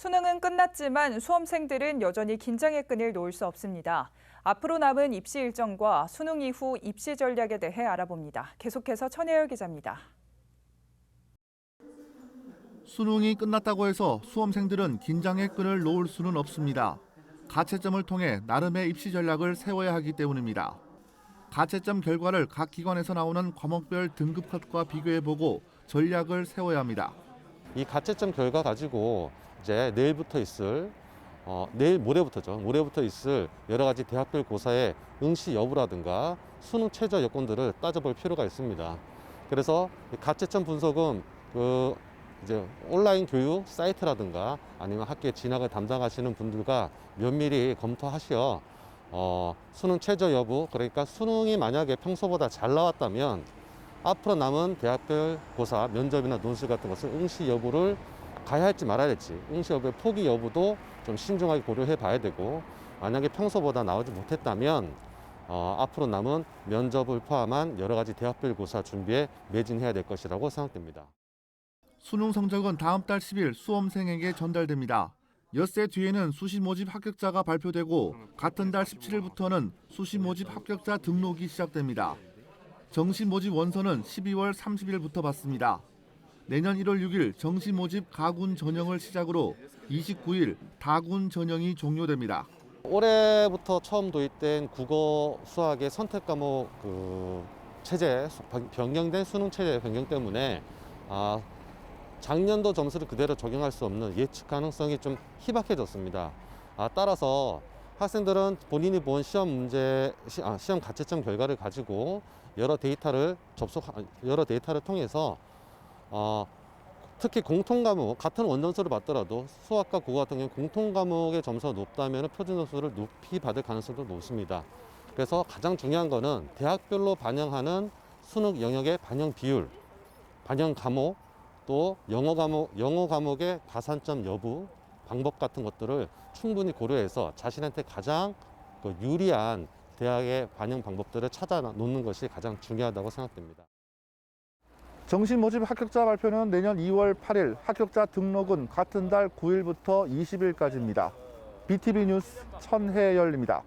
수능은 끝났지만 수험생들은 여전히 긴장의 끈을 놓을 수 없습니다. 앞으로 남은 입시 일정과 수능 이후 입시 전략에 대해 알아봅니다. 계속해서 천혜열 기자입니다. 수능이 끝났다고 해서 수험생들은 긴장의 끈을 놓을 수는 없습니다. 가채점을 통해 나름의 입시 전략을 세워야 하기 때문입니다. 가채점 결과를 각 기관에서 나오는 과목별 등급컷과 비교해보고 전략을 세워야 합니다. 이 가채점 결과 가지고 이제 모레부터 있을 여러 가지 대학별 고사의 응시 여부라든가 수능 최저 여건들을 따져볼 필요가 있습니다. 그래서 가채점 분석은 이제 온라인 교육 사이트라든가 아니면 학교에 진학을 담당하시는 분들과 면밀히 검토하셔 수능 최저 여부, 그러니까 수능이 만약에 평소보다 잘 나왔다면 앞으로 남은 대학별 고사, 면접이나 논술 같은 것을 응시 여부를 가야 할지 말아야 할지, 응시 여부의 포기 여부도 좀 신중하게 고려해 봐야 되고, 만약에 평소보다 나오지 못했다면 앞으로 남은 면접을 포함한 여러 가지 대학별 고사 준비에 매진해야 될 것이라고 생각됩니다. 수능 성적은 다음 달 10일 수험생에게 전달됩니다. 엿새 뒤에는 수시 모집 합격자가 발표되고 같은 달 17일부터는 수시 모집 합격자 등록이 시작됩니다. 정시 모집 원서는 12월 30일부터 받습니다. 내년 1월 6일 정시 모집 가군 전형을 시작으로 29일 다군 전형이 종료됩니다. 올해부터 처음 도입된 국어, 수학의 선택 과목 체제 변경된 수능 체제 변경 때문에 작년도 점수를 그대로 적용할 수 없는 예측 가능성이 좀 희박해졌습니다. 따라서 학생들은 본인이 본 시험 가채점 결과를 가지고 여러 데이터를 통해서 특히 공통 과목, 같은 원점수를 받더라도 수학과 국어 같은 경우 공통 과목의 점수가 높다면 표준 점수를 높이 받을 가능성도 높습니다. 그래서 가장 중요한 거는 대학별로 반영하는 수능 영역의 반영 비율, 반영 과목, 또 영어 과목의 가산점 여부, 방법 같은 것들을 충분히 고려해서 자신한테 가장 유리한 대학의 반영 방법들을 찾아 놓는 것이 가장 중요하다고 생각됩니다. 정시 모집 합격자 발표는 내년 2월 8일, 합격자 등록은 같은 달 9일부터 20일까지입니다. BTV 뉴스 천혜열입니다.